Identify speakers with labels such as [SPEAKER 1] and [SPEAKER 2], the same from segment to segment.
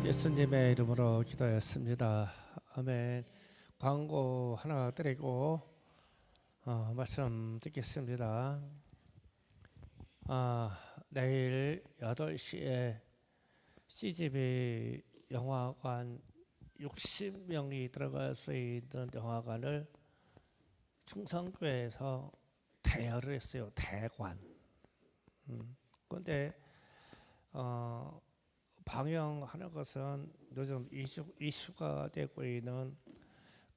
[SPEAKER 1] 예수님의 이름으로 기도했습니다. 아멘. 광고 하나 드리고 말씀 듣겠습니다. 내일 8시에 CGV 영화관 60명이 들어갈 수 있는 영화관을 충성교회에서 대여를 했어요. 대관. 그런데 방영하는 것은 요즘 이슈가 되고 있는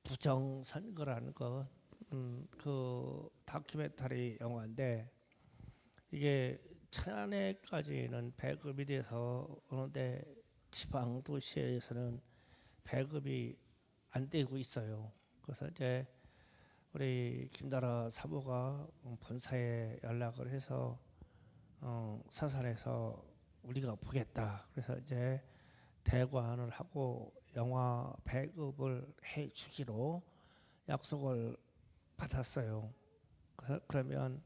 [SPEAKER 1] 부정선거라는 것, 그 다큐멘터리 영화인데 이게 천안에까지는 배급이 돼서 오는데 지방 도시에서는 배급이 안 되고 있어요. 그래서 이제 우리 김나라 사모가 본사에 연락을 해서 사설에서 우리가 보겠다. 그래서 이제 대관을 하고 영화 배급을 해 주기로 약속을 받았어요. 그러면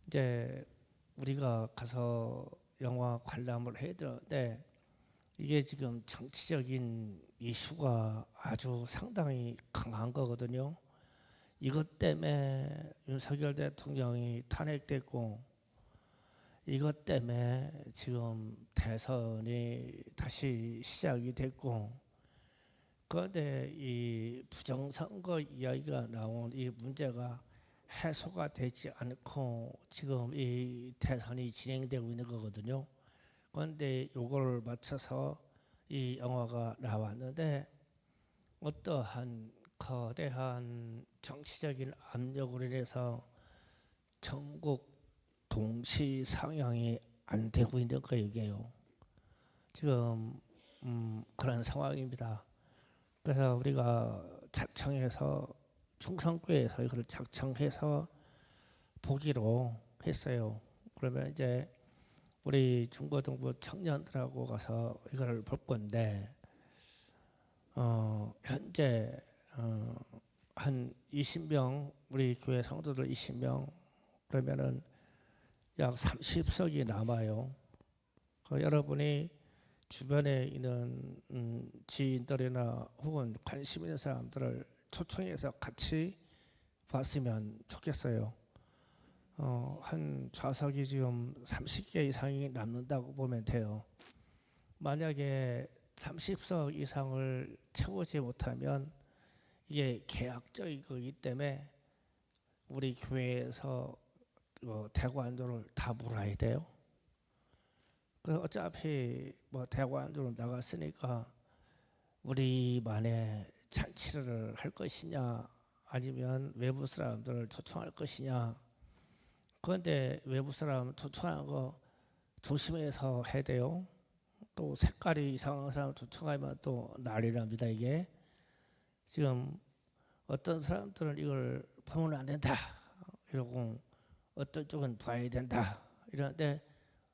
[SPEAKER 1] 이제 우리가 가서 영화 관람을 해야 되는데 이게 지금 정치적인 이슈가 아주 상당히 강한 거거든요. 이것 때문에 윤석열 대통령이 탄핵됐고 이것 때문에 지금 대선이 다시 시작이 됐고, 그런데 이 부정선거 이야기가 나온 이 문제가 해소가 되지 않고 지금 이 대선이 진행되고 있는 거거든요. 그런데 이걸 맞춰서 이 영화가 나왔는데 어떠한 거대한 정치적인 압력으로 인해서 전국 동시 상영이 안 되고 있는 거 이게요. 지금 그런 상황입니다. 그래서 우리가 작정해서 충성교회에서 이걸 작정해서 보기로 했어요. 그러면 이제 우리 중고등부 청년들하고 가서 이걸 볼 건데 현재 한 20명 우리 교회 성도들 20명 그러면은 약 30석이 남아요. 여러분이 주변에 있는 지인들이나 혹은 관심 있는 사람들을 초청해서 같이 봤으면 좋겠어요. 한 좌석이 지금 30개 이상이 남는다고 보면 돼요. 만약에 30석 이상을 채우지 못하면 이게 계약적인 거기 때문에 우리 교회에서 대관료를 다 물어야 돼요. 그래서 어차피 대관료로 나갔으니까 우리만의 잔치를 할 것이냐 아니면 외부 사람들을 초청할 것이냐. 그런데 외부 사람 초청하는 거 조심해서 해야 돼요. 또 색깔이 이상한 사람 초청하면 또 난리 납니다. 이게 지금 어떤 사람들은 이걸 보면 안 된다 이러고 어떤 쪽은 봐야 된다 이런데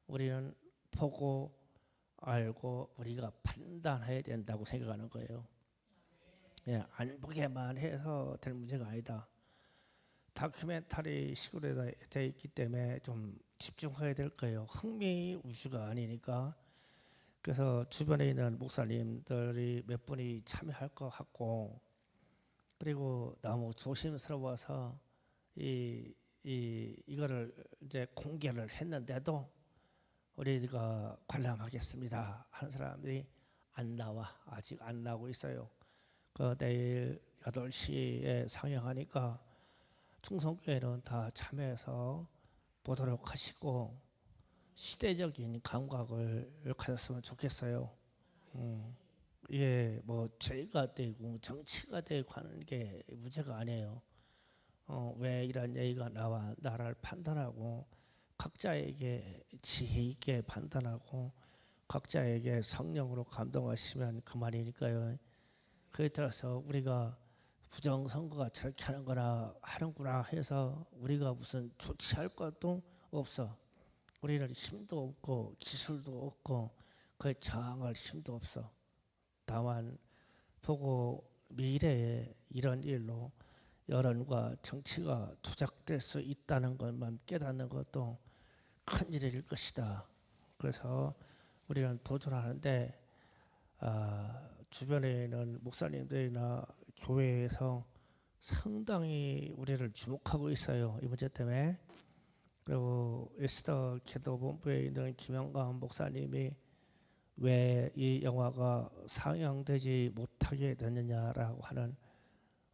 [SPEAKER 1] 우리는 보고 알고 우리가 판단해야 된다고 생각하는 거예요. 예, 안 보게만 해서 될 문제가 아니다. 다큐멘터리 식으로 되어 있기 때문에 좀 집중해야 될 거예요. 흥미 우주가 아니니까. 그래서 주변에 있는 목사님들이 몇 분이 참여할 것 같고, 그리고 너무 조심스러워서 이거를 이제 공개를 했는데도 우리가 관람하겠습니다 하는 사람들이 안 나와. 아직 안 나오고 있어요. 내일 8시에 상영하니까 충성교회는 다 참여해서 보도록 하시고 시대적인 감각을 가졌으면 좋겠어요. 이게 죄가 되고 정치가 되고 하는 게 문제가 아니에요. 왜 이런 얘기가 나와 나라를 판단하고 각자에게 지혜 있게 판단하고 각자에게 성령으로 감동하시면 그만이니까요. 그에 따라서 우리가 부정선거가 저렇게 하는 거나 하는구나 해서 우리가 무슨 조치할 것도 없어. 우리는 힘도 없고 기술도 없고 그에 저항할 힘도 없어. 다만 보고 미래에 이런 일로 여론과 정치가 조작될 수 있다는 것만 깨닫는 것도 큰 일일 것이다. 그래서 우리는 도전하는데 주변에 있는 목사님들이나 교회에서 상당히 우리를 주목하고 있어요. 이 문제 때문에. 그리고 에스더 기도본부에 있는 김영감 목사님이 왜 이 영화가 상영되지 못하게 됐느냐라고 하는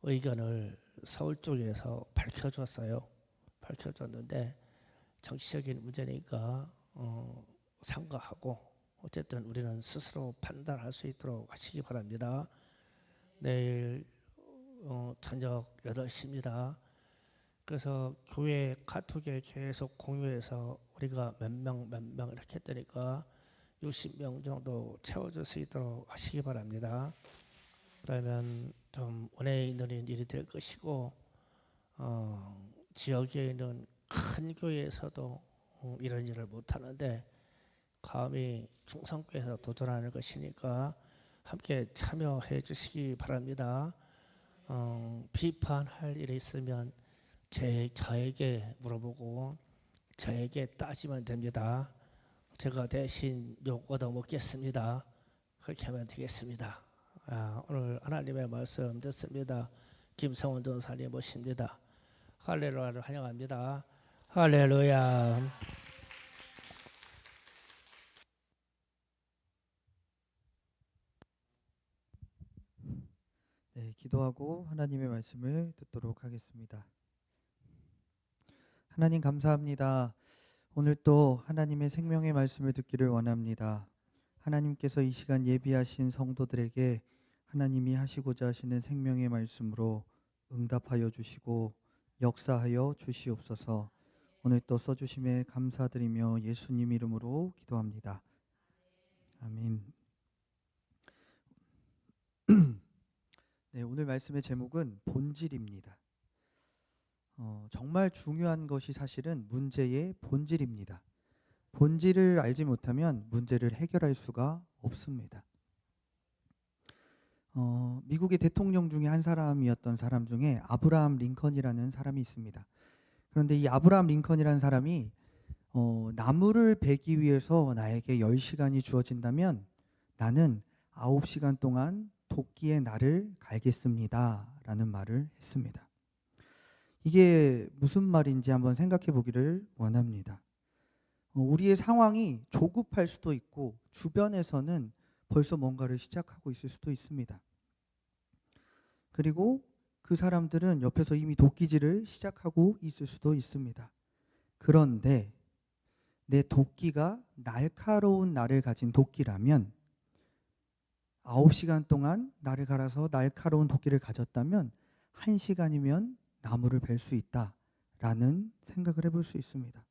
[SPEAKER 1] 의견을 서울 쪽에서 밝혀줬어요. 밝혀줬는데 정치적인 문제니까 삼가하고 어쨌든 우리는 스스로 판단할 수 있도록 하시기 바랍니다. 내일 저녁 8시입니다. 그래서 교회 카톡에 계속 공유해서 우리가 몇 명 이렇게 했다니까 60명 정도 채워줄 수 있도록 하시기 바랍니다. 그러면 좀 은혜 있는 일이 될 것이고 지역에 있는 큰 교회에서도 이런 일을 못하는데 감히 충성교회에서 도전하는 것이니까 함께 참여해 주시기 바랍니다. 비판할 일이 있으면 저에게 물어보고 저에게 따지면 됩니다. 제가 대신 욕 얻어먹겠습니다. 그렇게 하면 되겠습니다. 오늘 하나님의 말씀 듣습니다. 김성원 전사님 모십니다. 할렐루야를 환영합니다. 할렐루야.
[SPEAKER 2] 네, 기도하고 하나님의 말씀을 듣도록 하겠습니다. 하나님 감사합니다. 오늘 또 하나님의 생명의 말씀을 듣기를 원합니다. 하나님께서 이 시간 예비하신 성도들에게 하나님이 하시고자 하시는 생명의 말씀으로 응답하여 주시고 역사하여 주시옵소서. 오늘 또 써주심에 감사드리며 예수님 이름으로 기도합니다. 아멘. 네, 오늘 말씀의 제목은 본질입니다. 정말 중요한 것이 사실은 문제의 본질입니다. 본질을 알지 못하면 문제를 해결할 수가 없습니다. 미국의 대통령 중에 한 사람이었던 사람 중에 아브라함 링컨이라는 사람이 있습니다. 그런데 이 아브라함 링컨이라는 사람이 나무를 베기 위해서 나에게 10시간이 주어진다면 나는 9시간 동안 도끼의 날을 갈겠습니다 라는 말을 했습니다. 이게 무슨 말인지 한번 생각해 보기를 원합니다. 우리의 상황이 조급할 수도 있고 주변에서는 벌써 뭔가를 시작하고 있을 수도 있습니다. 그리고 그 사람들은 옆에서 이미 도끼질을 시작하고 있을 수도 있습니다. 그런데 내 도끼가 날카로운 날을 가진 도끼라면 9시간 동안 날을 갈아서 날카로운 도끼를 가졌다면 1시간이면 나무를 벨 수 있다라는 생각을 해볼 수 있습니다.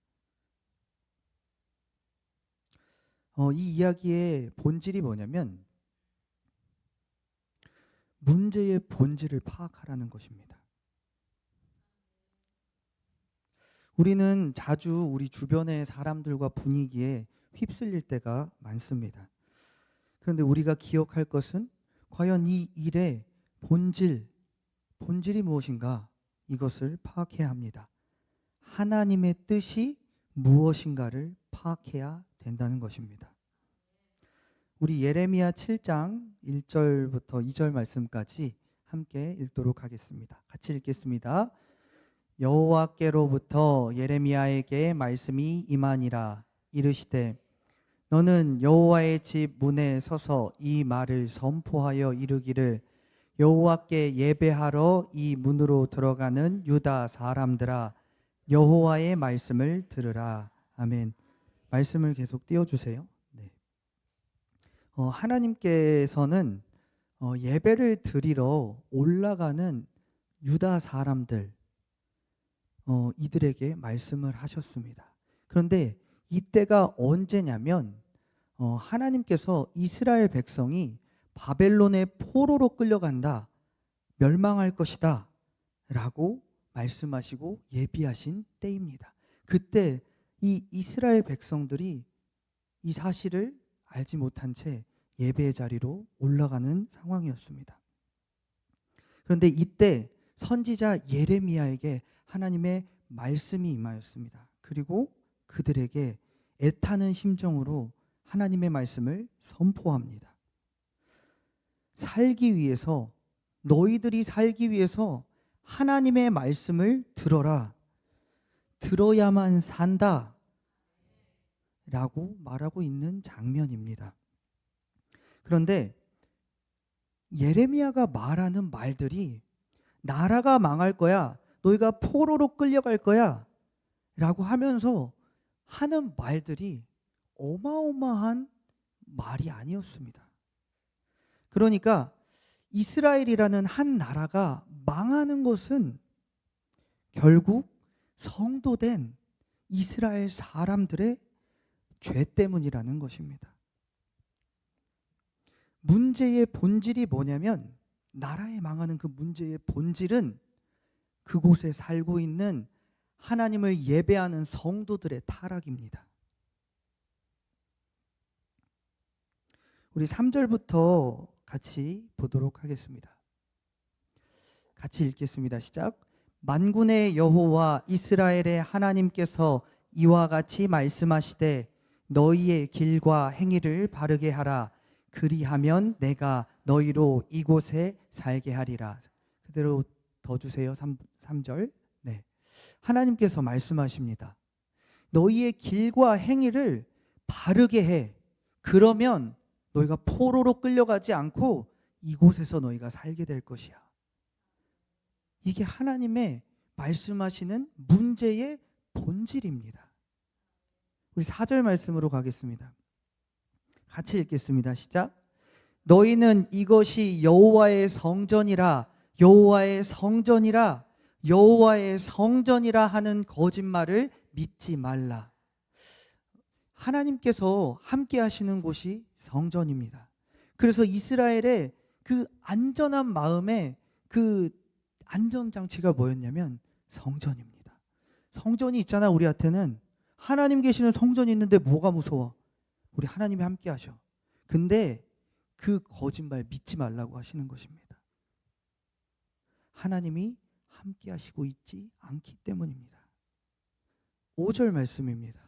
[SPEAKER 2] 이 이야기의 본질이 뭐냐면 문제의 본질을 파악하라는 것입니다. 우리는 자주 우리 주변의 사람들과 분위기에 휩쓸릴 때가 많습니다. 그런데 우리가 기억할 것은 과연 이 일의 본질이 무엇인가? 이것을 파악해야 합니다. 하나님의 뜻이 무엇인가를 파악해야 된다는 것입니다. 우리 예레미야 7장 1절부터 2절 말씀까지 함께 읽도록 하겠습니다. 같이 읽겠습니다. 여호와께로부터 예레미야에게 말씀이 임하니라. 이르시되 너는 여호와의 집 문에 서서 이 말을 선포하여 이르기를 여호와께 예배하러 이 문으로 들어가는 유다 사람들아 여호와의 말씀을 들으라. 아멘. 말씀을 계속 띄워주세요. 네. 하나님께서는 예배를 드리러 올라가는 유다 사람들 이들에게 말씀을 하셨습니다. 그런데 이때가 언제냐면 하나님께서 이스라엘 백성이 바벨론의 포로로 끌려간다, 멸망할 것이다 라고 말씀하시고 예비하신 때입니다. 그때 이 이스라엘 백성들이 이 사실을 알지 못한 채 예배의 자리로 올라가는 상황이었습니다. 그런데 이때 선지자 예레미야에게 하나님의 말씀이 임하였습니다. 그리고 그들에게 애타는 심정으로 하나님의 말씀을 선포합니다. 살기 위해서, 너희들이 살기 위해서 하나님의 말씀을 들어라. 들어야만 산다. 라고 말하고 있는 장면입니다. 그런데 예레미야가 말하는 말들이 나라가 망할 거야, 너희가 포로로 끌려갈 거야 라고 하면서 하는 말들이 어마어마한 말이 아니었습니다. 그러니까 이스라엘이라는 한 나라가 망하는 것은 결국 성도된 이스라엘 사람들의 죄 때문이라는 것입니다. 문제의 본질이 뭐냐면, 나라에 망하는 그 문제의 본질은 그곳에 살고 있는 하나님을 예배하는 성도들의 타락입니다. 우리 3절부터 같이 보도록 하겠습니다. 같이 읽겠습니다. 시작. 만군의 여호와 이스라엘의 하나님께서 이와 같이 말씀하시되 너희의 길과 행위를 바르게 하라. 그리하면 내가 너희로 이곳에 살게 하리라. 그대로 더 주세요. 3절. 네. 하나님께서 말씀하십니다. 너희의 길과 행위를 바르게 해. 그러면 너희가 포로로 끌려가지 않고 이곳에서 너희가 살게 될 것이야. 이게 하나님의 말씀하시는 문제의 본질입니다. 우리 4절 말씀으로 가겠습니다. 같이 읽겠습니다. 시작. 너희는 이것이 여호와의 성전이라, 여호와의 성전이라, 여호와의 성전이라 하는 거짓말을 믿지 말라. 하나님께서 함께 하시는 곳이 성전입니다. 그래서 이스라엘의 그 안전한 마음에 그 안전장치가 뭐였냐면 성전입니다. 성전이 있잖아. 우리한테는 하나님 계시는 성전이 있는데 뭐가 무서워? 우리 하나님이 함께 하셔. 근데 그 거짓말 믿지 말라고 하시는 것입니다. 하나님이 함께 하시고 있지 않기 때문입니다. 5절 말씀입니다.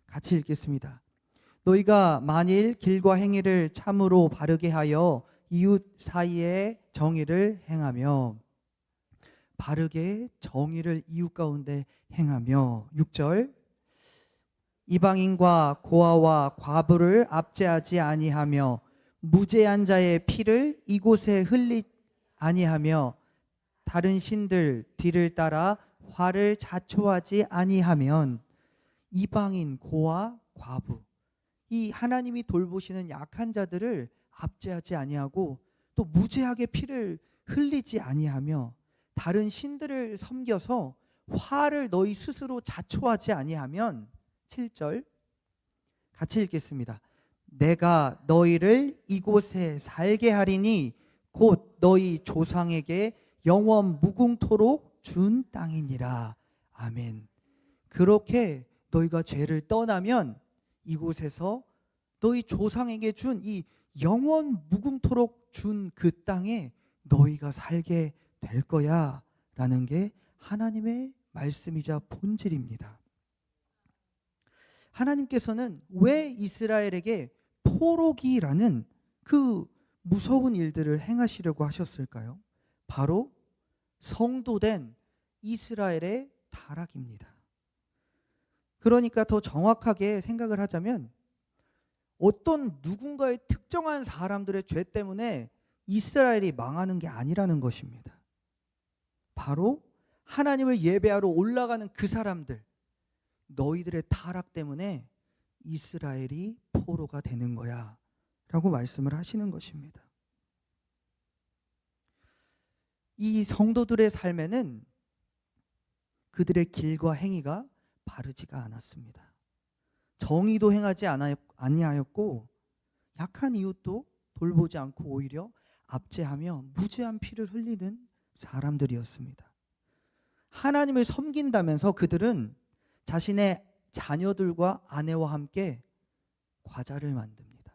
[SPEAKER 2] 같이 읽겠습니다. 너희가 만일 길과 행위를 참으로 바르게 하여 이웃 사이에 정의를 행하며, 바르게 정의를 이웃 가운데 행하며. 6절. 이방인과 고아와 과부를 압제하지 아니하며 무죄한 자의 피를 이곳에 흘리 아니하며 다른 신들 뒤를 따라 화를 자초하지 아니하면, 이방인, 고아, 과부, 이 하나님이 돌보시는 약한 자들을 압제하지 아니하고 또 무죄하게 피를 흘리지 아니하며 다른 신들을 섬겨서 화를 너희 스스로 자초하지 아니하면. 7절 같이 읽겠습니다. 내가 너희를 이곳에 살게 하리니 곧 너희 조상에게 영원 무궁토록 준 땅이니라. 아멘. 그렇게 너희가 죄를 떠나면 이곳에서 너희 조상에게 준 이 영원 무궁토록 준 그 땅에 너희가 살게 될 거야 라는 게 하나님의 말씀이자 본질입니다. 하나님께서는 왜 이스라엘에게 포로기라는 그 무서운 일들을 행하시려고 하셨을까요? 바로 성도된 이스라엘의 타락입니다. 그러니까 더 정확하게 생각을 하자면 어떤 누군가의 특정한 사람들의 죄 때문에 이스라엘이 망하는 게 아니라는 것입니다. 바로 하나님을 예배하러 올라가는 그 사람들, 너희들의 타락 때문에 이스라엘이 포로가 되는 거야 라고 말씀을 하시는 것입니다. 이 성도들의 삶에는 그들의 길과 행위가 바르지가 않았습니다. 정의도 행하지 아니하였고 약한 이웃도 돌보지 않고 오히려 압제하며 무죄한 피를 흘리는 사람들이었습니다. 하나님을 섬긴다면서 그들은 자신의 자녀들과 아내와 함께 과자를 만듭니다.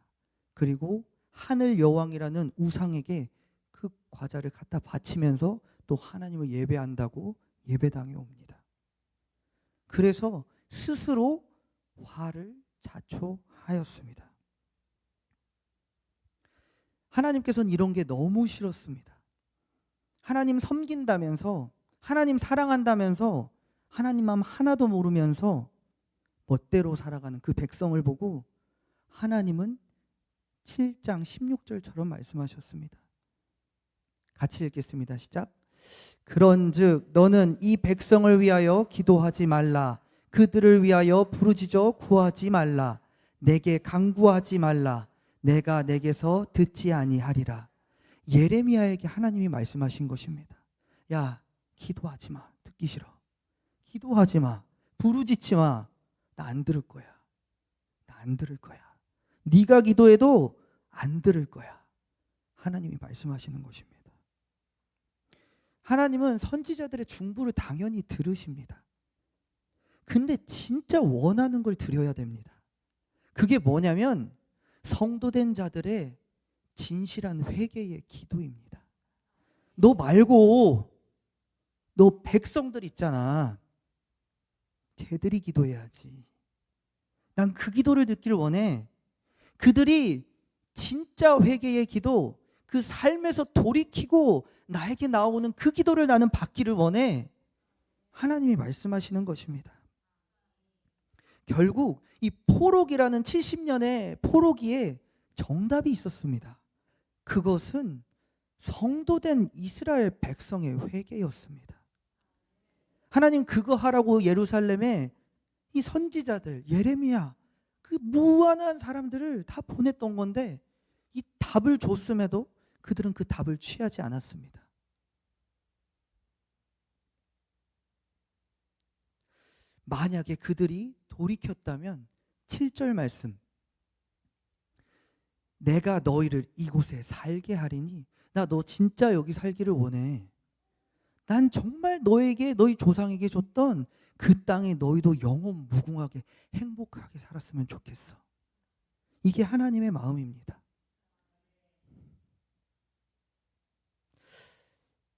[SPEAKER 2] 그리고 하늘 여왕이라는 우상에게 그 과자를 갖다 바치면서 또 하나님을 예배한다고 예배당에 옵니다. 그래서 스스로 화를 자초하였습니다. 하나님께서는 이런 게 너무 싫었습니다. 하나님 섬긴다면서, 하나님 사랑한다면서 하나님 마음 하나도 모르면서 멋대로 살아가는 그 백성을 보고 하나님은 7장 16절처럼 말씀하셨습니다. 같이 읽겠습니다. 시작. 그런즉 너는 이 백성을 위하여 기도하지 말라. 그들을 위하여 부르짖어 구하지 말라. 내게 간구하지 말라. 내가 내게서 듣지 아니하리라. 예레미야에게 하나님이 말씀하신 것입니다. 야, 기도하지 마. 듣기 싫어. 기도하지 마. 부르짖지 마. 나 안 들을 거야. 나 안 들을 거야. 네가 기도해도 안 들을 거야. 하나님이 말씀하시는 것입니다. 하나님은 선지자들의 중보를 당연히 들으십니다. 근데 진짜 원하는 걸 드려야 됩니다. 그게 뭐냐면 성도된 자들의 진실한 회개의 기도입니다. 너 말고 너 백성들 있잖아. 쟤들이 기도해야지. 난 그 기도를 듣기를 원해. 그들이 진짜 회개의 기도, 그 삶에서 돌이키고 나에게 나오는 그 기도를 나는 받기를 원해. 하나님이 말씀하시는 것입니다. 결국 이 포로기라는 70년의 포로기에 정답이 있었습니다. 그것은 성도된 이스라엘 백성의 회개였습니다. 하나님 그거 하라고 예루살렘에 이 선지자들, 예레미야, 그 무한한 사람들을 다 보냈던 건데 이 답을 줬음에도 그들은 그 답을 취하지 않았습니다. 만약에 그들이 돌이켰다면 7절 말씀, 내가 너희를 이곳에 살게 하리니, 나 너 진짜 여기 살기를 원해. 난 정말 너에게, 너희 조상에게 줬던 그 땅에 너희도 영원 무궁하게 행복하게 살았으면 좋겠어. 이게 하나님의 마음입니다.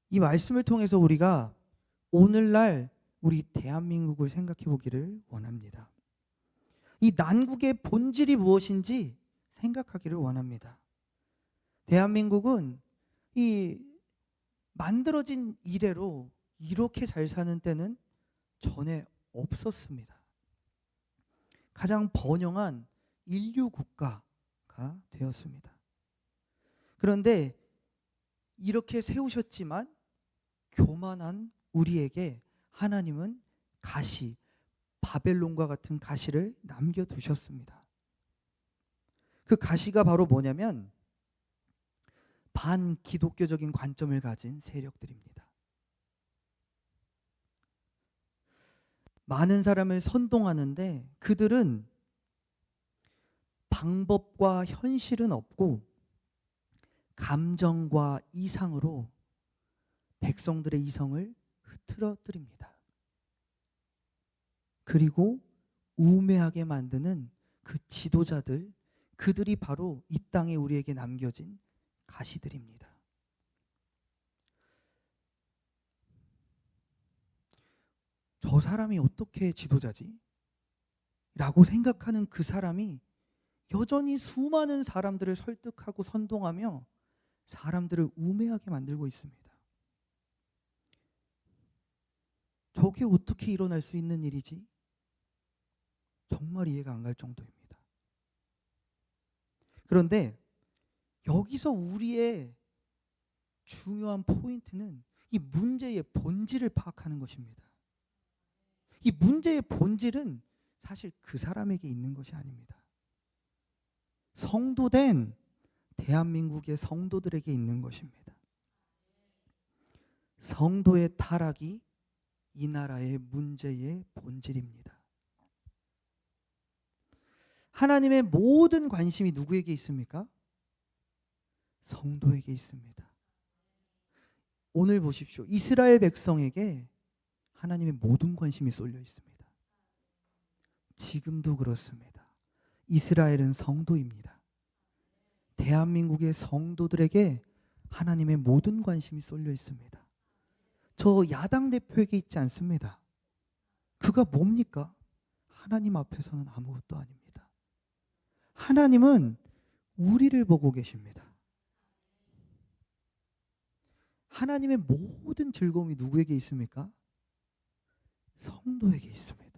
[SPEAKER 2] 이 말씀을 통해서 우리가 오늘날 우리 대한민국을 생각해 보기를 원합니다. 이 난국의 본질이 무엇인지 생각하기를 원합니다. 대한민국은 이 만들어진 이래로 이렇게 잘 사는 때는 전에 없었습니다. 가장 번영한 인류 국가가 되었습니다. 그런데 이렇게 세우셨지만 교만한 우리에게 하나님은 가시, 바벨론과 같은 가시를 남겨두셨습니다. 그 가시가 바로 뭐냐면 반기독교적인 관점을 가진 세력들입니다. 많은 사람을 선동하는데 그들은 방법과 현실은 없고 감정과 이상으로 백성들의 이성을 흐트러뜨립니다. 그리고 우매하게 만드는 그 지도자들, 그들이 바로 이 땅에 우리에게 남겨진 가시들입니다. 저 사람이 어떻게 지도자지? 라고 생각하는 그 사람이 여전히 수많은 사람들을 설득하고 선동하며 사람들을 우매하게 만들고 있습니다. 저게 어떻게 일어날 수 있는 일이지? 정말 이해가 안 갈 정도입니다. 그런데 여기서 우리의 중요한 포인트는 이 문제의 본질을 파악하는 것입니다. 이 문제의 본질은 사실 그 사람에게 있는 것이 아닙니다. 성도된 대한민국의 성도들에게 있는 것입니다. 성도의 타락이 이 나라의 문제의 본질입니다. 하나님의 모든 관심이 누구에게 있습니까? 성도에게 있습니다. 오늘 보십시오. 이스라엘 백성에게 하나님의 모든 관심이 쏠려 있습니다. 지금도 그렇습니다. 이스라엘은 성도입니다. 대한민국의 성도들에게 하나님의 모든 관심이 쏠려 있습니다. 저 야당 대표에게 있지 않습니다. 그가 뭡니까? 하나님 앞에서는 아무것도 아닙니다. 하나님은 우리를 보고 계십니다. 하나님의 모든 즐거움이 누구에게 있습니까? 성도에게 있습니다.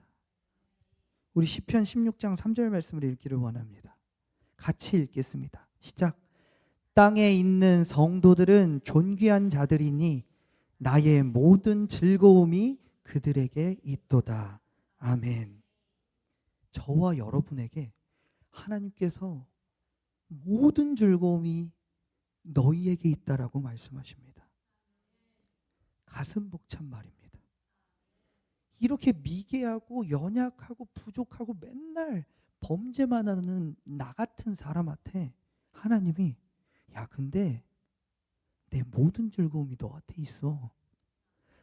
[SPEAKER 2] 우리 시편 16장 3절 말씀을 읽기를 원합니다. 같이 읽겠습니다. 시작. 땅에 있는 성도들은 존귀한 자들이니 나의 모든 즐거움이 그들에게 있도다. 아멘. 저와 여러분에게 하나님께서 모든 즐거움이 너희에게 있다라고 말씀하십니다. 가슴 벅찬 말입니다. 이렇게 미개하고 연약하고 부족하고 맨날 범죄만 하는 나 같은 사람한테 하나님이 야 근데 내 모든 즐거움이 너한테 있어.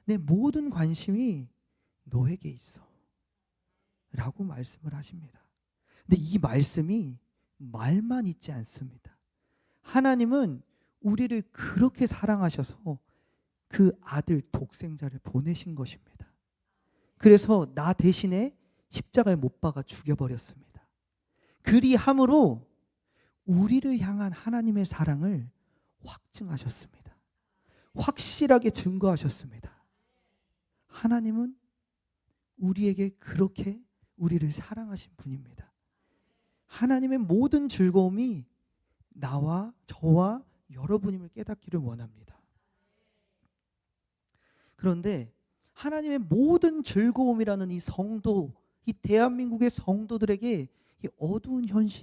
[SPEAKER 2] 내 모든 관심이 너에게 있어. 라고 말씀을 하십니다. 근데 이 말씀이 말만 있지 않습니다. 하나님은 우리를 그렇게 사랑하셔서 그 아들 독생자를 보내신 것입니다. 그래서 나 대신에 십자가에 못 박아 죽여버렸습니다. 그리함으로 우리를 향한 하나님의 사랑을 확증하셨습니다. 확실하게 증거하셨습니다. 하나님은 우리에게 그렇게 우리를 사랑하신 분입니다. 하나님의 모든 즐거움이 나와 저와 여러분임을 깨닫기를 원합니다. 그런데 하나님의 모든 즐거움이라는 이 성도, 이 대한민국의 성도들에게 이 어두운 현실이